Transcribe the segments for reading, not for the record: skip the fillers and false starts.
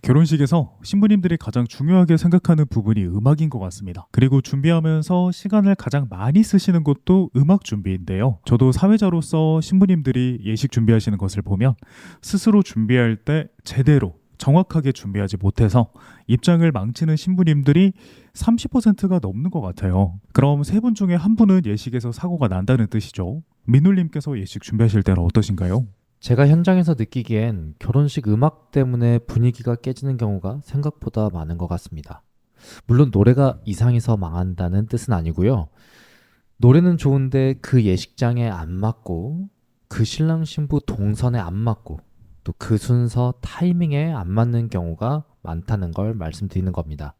결혼식에서 신부님들이 가장 중요하게 생각하는 부분이 음악인 것 같습니다. 그리고 준비하면서 시간을 가장 많이 쓰시는 것도 음악 준비인데요. 저도 사회자로서 신부님들이 예식 준비하시는 것을 보면 스스로 준비할 때 제대로 정확하게 준비하지 못해서 입장을 망치는 신부님들이 30%가 넘는 것 같아요. 그럼 세 분 중에 한 분은 예식에서 사고가 난다는 뜻이죠. 민울님께서 예식 준비하실 때는 어떠신가요? 제가 현장에서 느끼기엔 결혼식 음악 때문에 분위기가 깨지는 경우가 생각보다 많은 것 같습니다. 물론 노래가 이상해서 망한다는 뜻은 아니고요. 노래는 좋은데 그 예식장에 안 맞고 그 신랑 신부 동선에 안 맞고 또 그 순서 타이밍에 안 맞는 경우가 많다는 걸 말씀드리는 겁니다.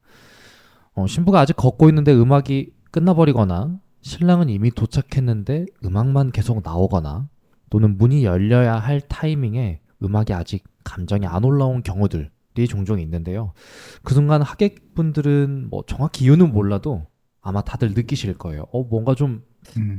신부가 아직 걷고 있는데 음악이 끝나버리거나 신랑은 이미 도착했는데 음악만 계속 나오거나 또는 문이 열려야 할 타이밍에 음악이 아직 감정이 안 올라온 경우들이 종종 있는데요. 그 순간 하객분들은 정확히 이유는 몰라도 아마 다들 느끼실 거예요. 뭔가 좀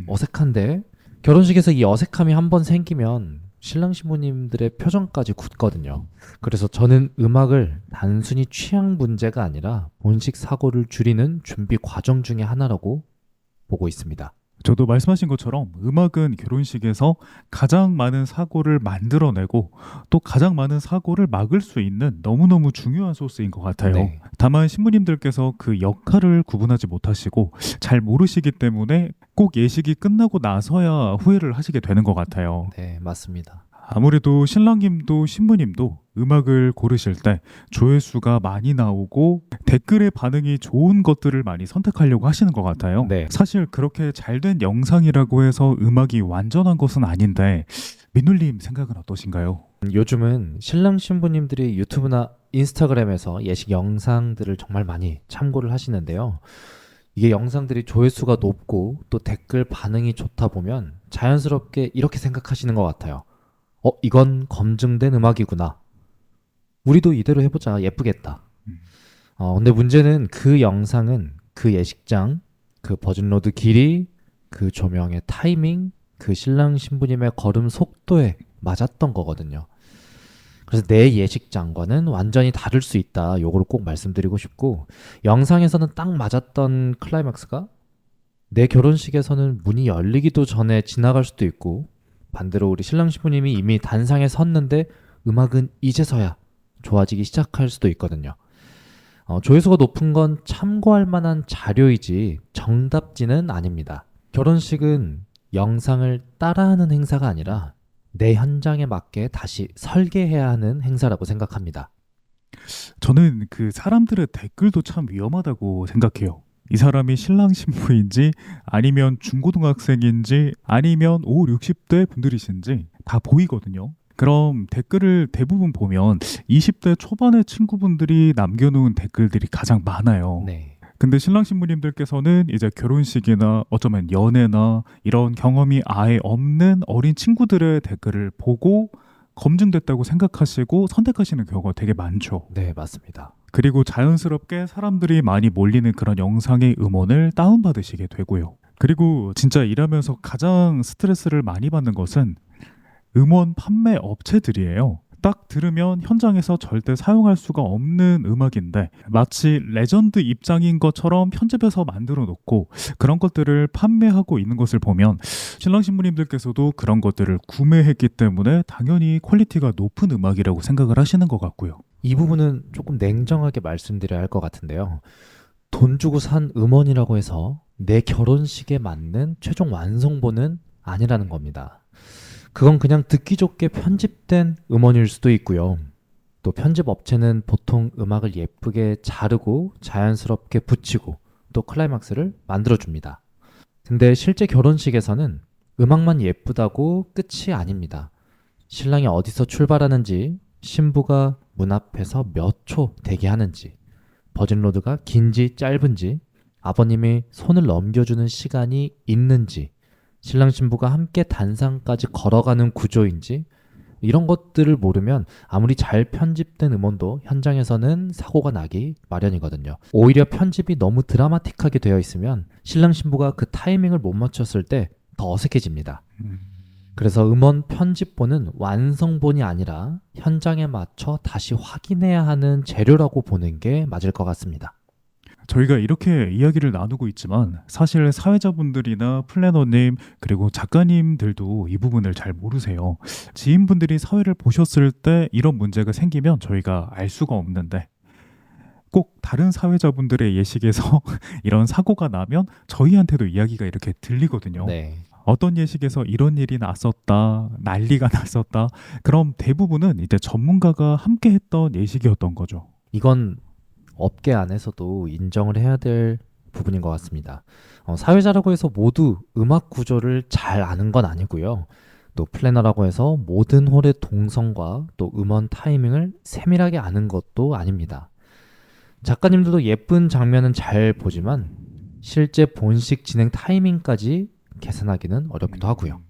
어색한데? 결혼식에서 이 어색함이 한번 생기면 신랑 신부님들의 표정까지 굳거든요. 그래서 저는 음악을 단순히 취향 문제가 아니라 본식 사고를 줄이는 준비 과정 중에 하나라고 보고 있습니다. 저도 말씀하신 것처럼 음악은 결혼식에서 가장 많은 사고를 만들어내고 또 가장 많은 사고를 막을 수 있는 너무너무 중요한 소스인 것 같아요. 네. 다만 신부님들께서 그 역할을 구분하지 못하시고 잘 모르시기 때문에 꼭 예식이 끝나고 나서야 후회를 하시게 되는 것 같아요. 네, 맞습니다. 아무래도 신랑님도 신부님도 음악을 고르실 때 조회수가 많이 나오고 댓글의 반응이 좋은 것들을 많이 선택하려고 하시는 것 같아요. 네. 사실 그렇게 잘된 영상이라고 해서 음악이 완전한 것은 아닌데 민울님 생각은 어떠신가요? 요즘은 신랑 신부님들이 유튜브나 인스타그램에서 예식 영상들을 정말 많이 참고를 하시는데요. 이게 영상들이 조회수가 높고 또 댓글 반응이 좋다 보면 자연스럽게 이렇게 생각하시는 것 같아요. 이건 검증된 음악이구나. 우리도 이대로 해보자. 예쁘겠다. 음. 근데 문제는 그 영상은 그 예식장, 그 버진로드 길이, 그 조명의 타이밍, 그 신랑 신부님의 걸음 속도에 맞았던 거거든요. 그래서 내 예식장과는 완전히 다를 수 있다. 요거를 꼭 말씀드리고 싶고, 영상에서는 딱 맞았던 클라이맥스가 내 결혼식에서는 문이 열리기도 전에 지나갈 수도 있고, 반대로 우리 신랑 신부님이 이미 단상에 섰는데 음악은 이제서야 좋아지기 시작할 수도 있거든요. 조회수가 높은 건 참고할 만한 자료이지 정답지는 아닙니다. 결혼식은 영상을 따라하는 행사가 아니라 내 현장에 맞게 다시 설계해야 하는 행사라고 생각합니다. 저는 그 사람들의 댓글도 참 위험하다고 생각해요. 이 사람이 신랑 신부인지 아니면 중고등학생인지 아니면 5, 60대 분들이신지 다 보이거든요. 그럼 댓글을 대부분 보면 20대 초반의 친구분들이 남겨놓은 댓글들이 가장 많아요. 네. 근데 신랑 신부님들께서는 이제 결혼식이나 어쩌면 연애나 이런 경험이 아예 없는 어린 친구들의 댓글을 보고 검증됐다고 생각하시고 선택하시는 경우가 되게 많죠. 네, 맞습니다. 그리고 자연스럽게 사람들이 많이 몰리는 그런 영상의 음원을 다운받으시게 되고요. 그리고 진짜 일하면서 가장 스트레스를 많이 받는 것은 음원 판매 업체들이에요. 딱 들으면 현장에서 절대 사용할 수가 없는 음악인데 마치 레전드 입장인 것처럼 편집해서 만들어 놓고 그런 것들을 판매하고 있는 것을 보면 신랑 신부님들께서도 그런 것들을 구매했기 때문에 당연히 퀄리티가 높은 음악이라고 생각을 하시는 것 같고요. 이 부분은 조금 냉정하게 말씀드려야 할 것 같은데요. 돈 주고 산 음원이라고 해서 내 결혼식에 맞는 최종 완성본은 아니라는 겁니다. 그건 그냥 듣기 좋게 편집된 음원일 수도 있고요. 또 편집 업체는 보통 음악을 예쁘게 자르고 자연스럽게 붙이고 또 클라이막스를 만들어줍니다. 근데 실제 결혼식에서는 음악만 예쁘다고 끝이 아닙니다. 신랑이 어디서 출발하는지, 신부가 문 앞에서 몇 초 대기하는지, 버진로드가 긴지 짧은지, 아버님이 손을 넘겨주는 시간이 있는지, 신랑 신부가 함께 단상까지 걸어가는 구조인지 이런 것들을 모르면 아무리 잘 편집된 음원도 현장에서는 사고가 나기 마련이거든요. 오히려 편집이 너무 드라마틱하게 되어 있으면 신랑 신부가 그 타이밍을 못 맞췄을 때 더 어색해집니다. 그래서 음원 편집본은 완성본이 아니라 현장에 맞춰 다시 확인해야 하는 재료라고 보는 게 맞을 것 같습니다. 저희가 이렇게 이야기를 나누고 있지만 사실 사회자분들이나 플래너님 그리고 작가님들도 이 부분을 잘 모르세요. 지인분들이 사회를 보셨을 때 이런 문제가 생기면 저희가 알 수가 없는데 꼭 다른 사회자분들의 예식에서 이런 사고가 나면 저희한테도 이야기가 이렇게 들리거든요. 네. 어떤 예식에서 이런 일이 났었다, 난리가 났었다. 그럼 대부분은 이제 전문가가 함께 했던 예식이었던 거죠. 이건 업계 안에서도 인정을 해야 될 부분인 것 같습니다. 사회자라고 해서 모두 음악 구조를 잘 아는 건 아니고요. 또 플래너라고 해서 모든 홀의 동선과 또 음원 타이밍을 세밀하게 아는 것도 아닙니다. 작가님들도 예쁜 장면은 잘 보지만 실제 본식 진행 타이밍까지 계산하기는 어렵기도 하고요.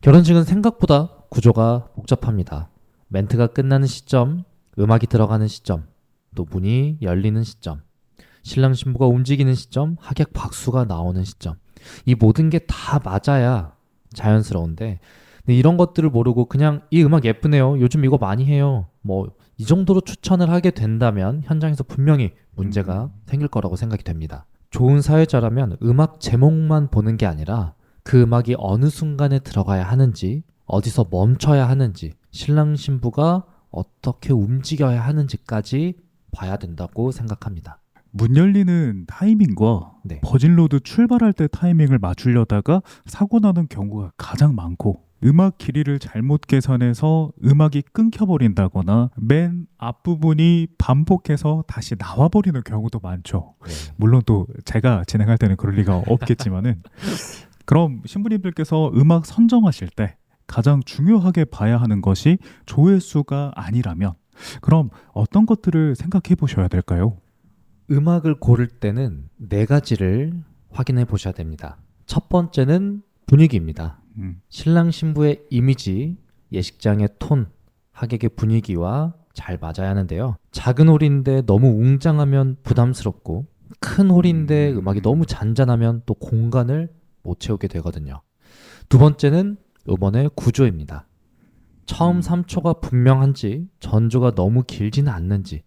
결혼식은 생각보다 구조가 복잡합니다. 멘트가 끝나는 시점, 음악이 들어가는 시점, 또 문이 열리는 시점, 신랑 신부가 움직이는 시점, 하객 박수가 나오는 시점, 이 모든 게 다 맞아야 자연스러운데 근데 이런 것들을 모르고 그냥 이 음악 예쁘네요, 요즘 이거 많이 해요, 뭐 이 정도로 추천을 하게 된다면 현장에서 분명히 문제가 생길 거라고 생각이 됩니다. 좋은 사회자라면 음악 제목만 보는 게 아니라 그 음악이 어느 순간에 들어가야 하는지, 어디서 멈춰야 하는지, 신랑 신부가 어떻게 움직여야 하는지까지 봐야 된다고 생각합니다. 문 열리는 타이밍과 네. 버진로드 출발할 때 타이밍을 맞추려다가 사고 나는 경우가 가장 많고 음악 길이를 잘못 계산해서 음악이 끊겨버린다거나 맨 앞부분이 반복해서 다시 나와버리는 경우도 많죠. 네. 물론 또 제가 진행할 때는 그럴 리가 없겠지만은 그럼 신부님들께서 음악 선정하실 때 가장 중요하게 봐야 하는 것이 조회수가 아니라면 그럼 어떤 것들을 생각해 보셔야 될까요? 음악을 고를 때는 네 가지를 확인해 보셔야 됩니다. 첫 번째는 분위기입니다. 신랑 신부의 이미지, 예식장의 톤, 하객의 분위기와 잘 맞아야 하는데요. 작은 홀인데 너무 웅장하면 부담스럽고 큰 홀인데 음악이 너무 잔잔하면 또 공간을 못 채우게 되거든요. 두 번째는 음원의 구조입니다. 처음 3초가 분명한지, 전조가 너무 길지는 않는지,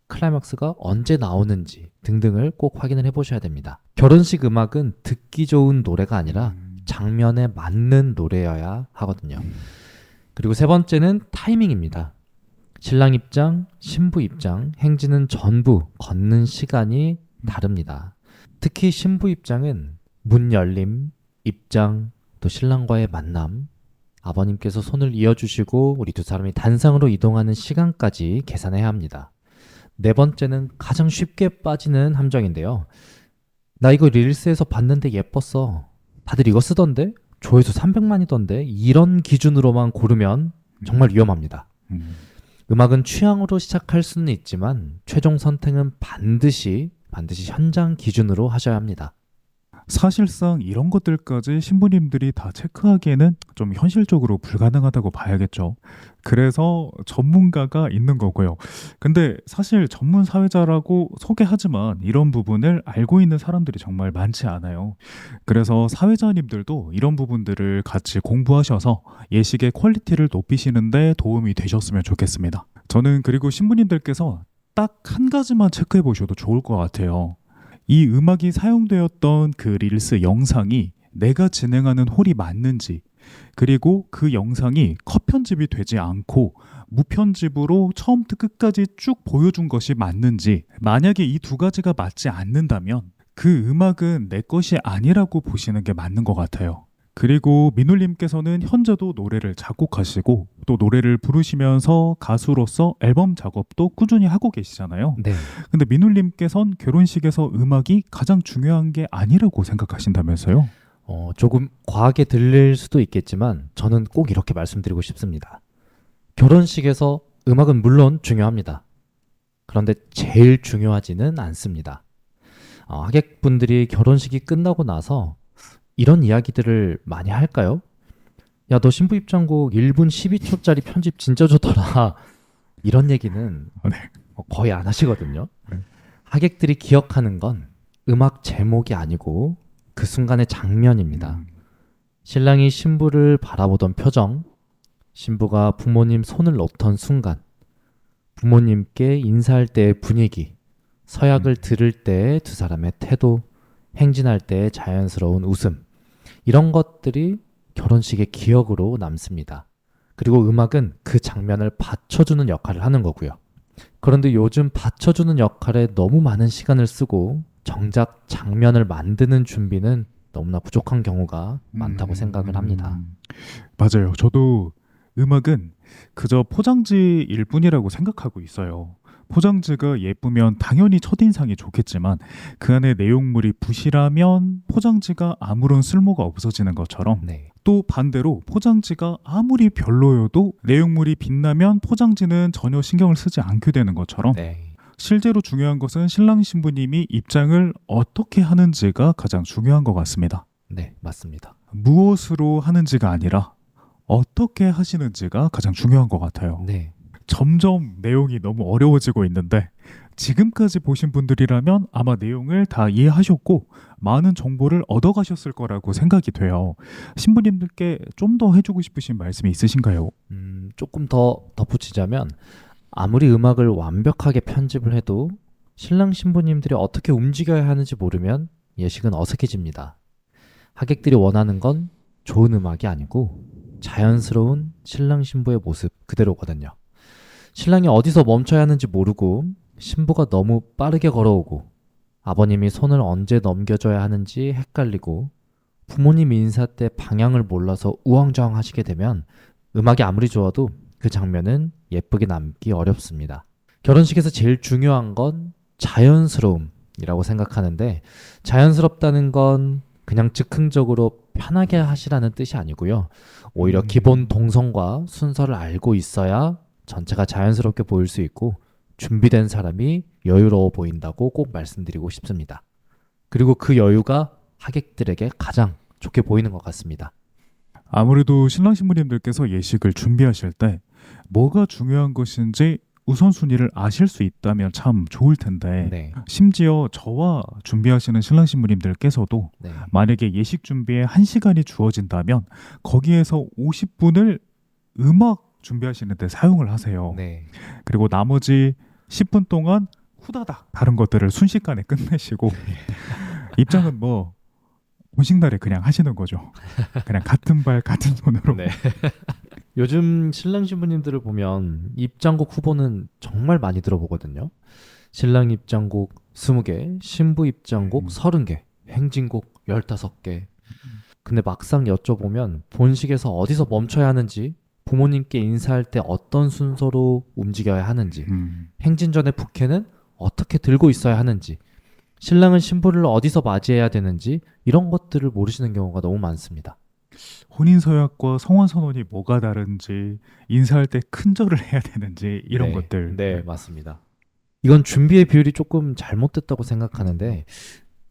클라이막스가 언제 나오는지 등등을 꼭 확인을 해보셔야 됩니다. 결혼식 음악은 듣기 좋은 노래가 아니라 장면에 맞는 노래여야 하거든요. 그리고 세 번째는 타이밍입니다. 신랑 입장, 신부 입장, 행진은 전부 걷는 시간이 다릅니다. 특히 신부 입장은 문 열림, 입장, 또 신랑과의 만남, 아버님께서 손을 이어주시고 우리 두 사람이 단상으로 이동하는 시간까지 계산해야 합니다. 네 번째는 가장 쉽게 빠지는 함정인데요. 나 이거 릴스에서 봤는데 예뻤어. 다들 이거 쓰던데? 조회수 300만이던데? 이런 기준으로만 고르면 정말 위험합니다. 음악은 취향으로 시작할 수는 있지만 최종 선택은 반드시 현장 기준으로 하셔야 합니다. 사실상 이런 것들까지 신부님들이 다 체크하기에는 좀 현실적으로 불가능하다고 봐야겠죠. 그래서 전문가가 있는 거고요. 근데 사실 전문 사회자라고 소개하지만 이런 부분을 알고 있는 사람들이 정말 많지 않아요. 그래서 사회자님들도 이런 부분들을 같이 공부하셔서 예식의 퀄리티를 높이시는데 도움이 되셨으면 좋겠습니다. 저는 그리고 신부님들께서 딱 한 가지만 체크해 보셔도 좋을 것 같아요. 이 음악이 사용되었던 그 릴스 영상이 내가 진행하는 홀이 맞는지, 그리고 그 영상이 컷 편집이 되지 않고 무편집으로 처음부터 끝까지 쭉 보여준 것이 맞는지, 만약에 이 두 가지가 맞지 않는다면 그 음악은 내 것이 아니라고 보시는 게 맞는 것 같아요. 그리고 민울님께서는 현재도 노래를 작곡하시고 또 노래를 부르시면서 가수로서 앨범 작업도 꾸준히 하고 계시잖아요. 네. 근데 민울님께선 결혼식에서 음악이 가장 중요한 게 아니라고 생각하신다면서요? 조금 과하게 들릴 수도 있겠지만 저는 꼭 이렇게 말씀드리고 싶습니다. 결혼식에서 음악은 물론 중요합니다. 그런데 제일 중요하지는 않습니다. 하객분들이 결혼식이 끝나고 나서 이런 이야기들을 많이 할까요? 야, 너 신부 입장곡 1분 12초짜리 편집 진짜 좋더라. 이런 얘기는 네. 거의 안 하시거든요. 네. 하객들이 기억하는 건 음악 제목이 아니고 그 순간의 장면입니다. 신랑이 신부를 바라보던 표정, 신부가 부모님 손을 놓던 순간, 부모님께 인사할 때의 분위기, 서약을 들을 때의 두 사람의 태도, 행진할 때의 자연스러운 웃음, 이런 것들이 결혼식의 기억으로 남습니다. 그리고 음악은 그 장면을 받쳐주는 역할을 하는 거고요. 그런데 요즘 받쳐주는 역할에 너무 많은 시간을 쓰고 정작 장면을 만드는 준비는 너무나 부족한 경우가 많다고 생각을 합니다. 맞아요. 저도 음악은 그저 포장지일 뿐이라고 생각하고 있어요. 포장지가 예쁘면 당연히 첫인상이 좋겠지만 그 안에 내용물이 부실하면 포장지가 아무런 쓸모가 없어지는 것처럼 네. 또 반대로 포장지가 아무리 별로여도 내용물이 빛나면 포장지는 전혀 신경을 쓰지 않게 되는 것처럼 네. 실제로 중요한 것은 신랑 신부님이 입장을 어떻게 하는지가 가장 중요한 것 같습니다. 네, 맞습니다. 무엇으로 하는지가 아니라 어떻게 하시는지가 가장 중요한 것 같아요. 네. 점점 내용이 너무 어려워지고 있는데 지금까지 보신 분들이라면 아마 내용을 다 이해하셨고 많은 정보를 얻어가셨을 거라고 생각이 돼요. 신부님들께 좀 더 해주고 싶으신 말씀이 있으신가요? 조금 더 덧붙이자면 아무리 음악을 완벽하게 편집을 해도 신랑 신부님들이 어떻게 움직여야 하는지 모르면 예식은 어색해집니다. 하객들이 원하는 건 좋은 음악이 아니고 자연스러운 신랑 신부의 모습 그대로거든요. 신랑이 어디서 멈춰야 하는지 모르고 신부가 너무 빠르게 걸어오고 아버님이 손을 언제 넘겨줘야 하는지 헷갈리고 부모님 인사 때 방향을 몰라서 우왕좌왕 하시게 되면 음악이 아무리 좋아도 그 장면은 예쁘게 남기 어렵습니다. 결혼식에서 제일 중요한 건 자연스러움이라고 생각하는데 자연스럽다는 건 그냥 즉흥적으로 편하게 하시라는 뜻이 아니고요. 오히려 기본 동선과 순서를 알고 있어야 전체가 자연스럽게 보일 수 있고 준비된 사람이 여유로워 보인다고 꼭 말씀드리고 싶습니다. 그리고 그 여유가 하객들에게 가장 좋게 보이는 것 같습니다. 아무래도 신랑 신부님들께서 예식을 준비하실 때 뭐가 중요한 것인지 우선순위를 아실 수 있다면 참 좋을 텐데 네. 심지어 저와 준비하시는 신랑 신부님들께서도 네. 만약에 예식 준비에 1시간이 주어진다면 거기에서 50분을 음악 준비하시는 데 사용을 하세요. 네. 그리고 나머지 10분 동안 후다닥 다른 것들을 순식간에 끝내시고 입장은 뭐 본식 날에 그냥 하시는 거죠. 그냥 같은 발 같은 손으로. 네. 요즘 신랑 신부님들을 보면 입장곡 후보는 정말 많이 들어보거든요. 신랑 입장곡 20개, 신부 입장곡 30개, 행진곡 15개. 근데 막상 여쭤보면 본식에서 어디서 멈춰야 하는지, 부모님께 인사할 때 어떤 순서로 움직여야 하는지, 행진 전에 부케는 어떻게 들고 있어야 하는지, 신랑은 신부를 어디서 맞이해야 되는지 이런 것들을 모르시는 경우가 너무 많습니다. 혼인서약과 성혼선언이 뭐가 다른지, 인사할 때 큰절을 해야 되는지 이런 네, 것들. 네, 맞습니다. 이건 준비의 비율이 조금 잘못됐다고 생각하는데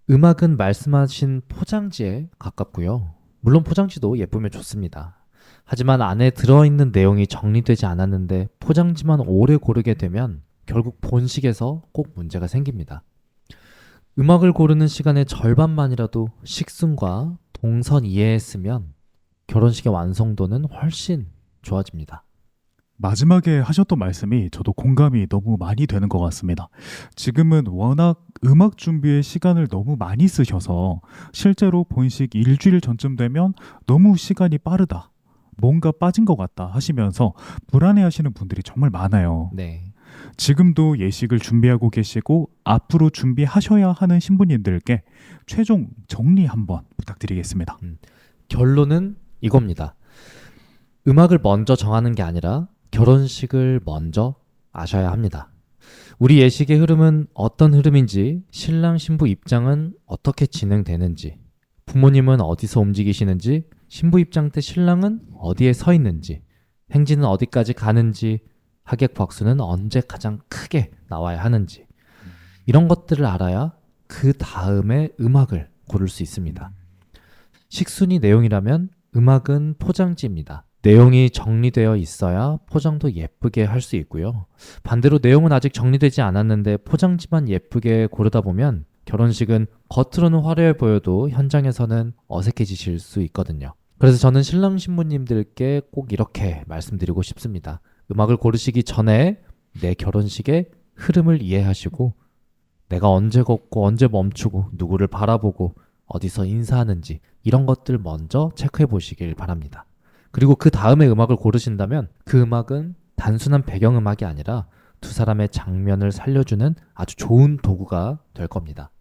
음악은 말씀하신 포장지에 가깝고요. 물론 포장지도 예쁘면 좋습니다. 하지만 안에 들어있는 내용이 정리되지 않았는데 포장지만 오래 고르게 되면 결국 본식에서 꼭 문제가 생깁니다. 음악을 고르는 시간의 절반만이라도 식순과 동선 이해했으면 결혼식의 완성도는 훨씬 좋아집니다. 마지막에 하셨던 말씀이 저도 공감이 너무 많이 되는 것 같습니다. 지금은 워낙 음악 준비에 시간을 너무 많이 쓰셔서 실제로 본식 일주일 전쯤 되면 너무 시간이 빠르다, 뭔가 빠진 것 같다 하시면서 불안해하시는 분들이 정말 많아요. 네. 지금도 예식을 준비하고 계시고 앞으로 준비하셔야 하는 신부님들께 최종 정리 한번 부탁드리겠습니다. 결론은 이겁니다. 음악을 먼저 정하는 게 아니라 결혼식을 먼저 아셔야 합니다. 우리 예식의 흐름은 어떤 흐름인지, 신랑 신부 입장은 어떻게 진행되는지, 부모님은 어디서 움직이시는지, 신부 입장 때 신랑은 어디에 서 있는지, 행진은 어디까지 가는지, 하객 박수는 언제 가장 크게 나와야 하는지, 이런 것들을 알아야 그 다음에 음악을 고를 수 있습니다. 식순위 내용이라면 음악은 포장지입니다. 내용이 정리되어 있어야 포장도 예쁘게 할 수 있고요. 반대로 내용은 아직 정리되지 않았는데 포장지만 예쁘게 고르다 보면 결혼식은 겉으로는 화려해 보여도 현장에서는 어색해지실 수 있거든요. 그래서 저는 신랑 신부님들께 꼭 이렇게 말씀드리고 싶습니다. 음악을 고르시기 전에 내 결혼식의 흐름을 이해하시고 내가 언제 걷고 언제 멈추고 누구를 바라보고 어디서 인사하는지 이런 것들 먼저 체크해 보시길 바랍니다. 그리고 그 다음에 음악을 고르신다면 그 음악은 단순한 배경음악이 아니라 두 사람의 장면을 살려주는 아주 좋은 도구가 될 겁니다.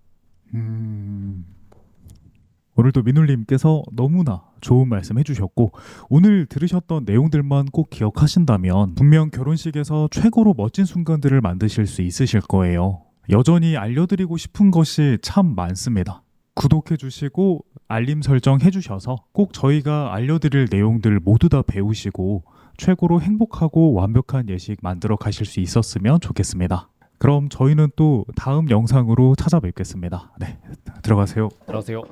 오늘도 민울님께서 너무나 좋은 말씀 해주셨고 오늘 들으셨던 내용들만 꼭 기억하신다면 분명 결혼식에서 최고로 멋진 순간들을 만드실 수 있으실 거예요. 여전히 알려드리고 싶은 것이 참 많습니다. 구독해주시고 알림 설정해주셔서 꼭 저희가 알려드릴 내용들 모두 다 배우시고 최고로 행복하고 완벽한 예식 만들어 가실 수 있었으면 좋겠습니다. 그럼 저희는 또 다음 영상으로 찾아뵙겠습니다. 네, 들어가세요. 들어가세요.